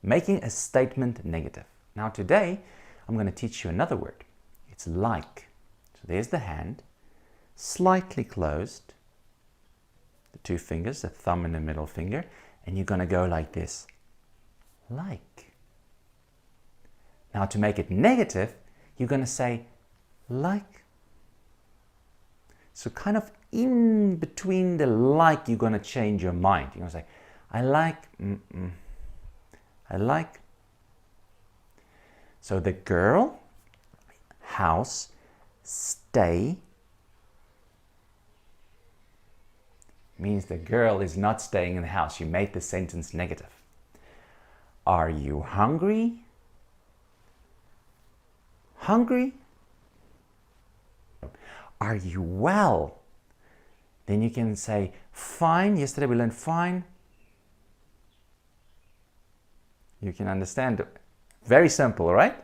making a statement negative. Now today, I'm going to teach you another word. It's like. So there's the hand, slightly closed, the two fingers, the thumb and the middle finger, and you're going to go like this. Like. Now to make it negative, you're going to say like. So kind of in between the like, you're going to change your mind. You're going to say, I like, I like. So the girl, house, stay, means the girl is not staying in the house. You made the sentence negative. Are you hungry? Hungry? Are you well? Then you can say fine. Yesterday we learned fine. You can understand. Very simple, right?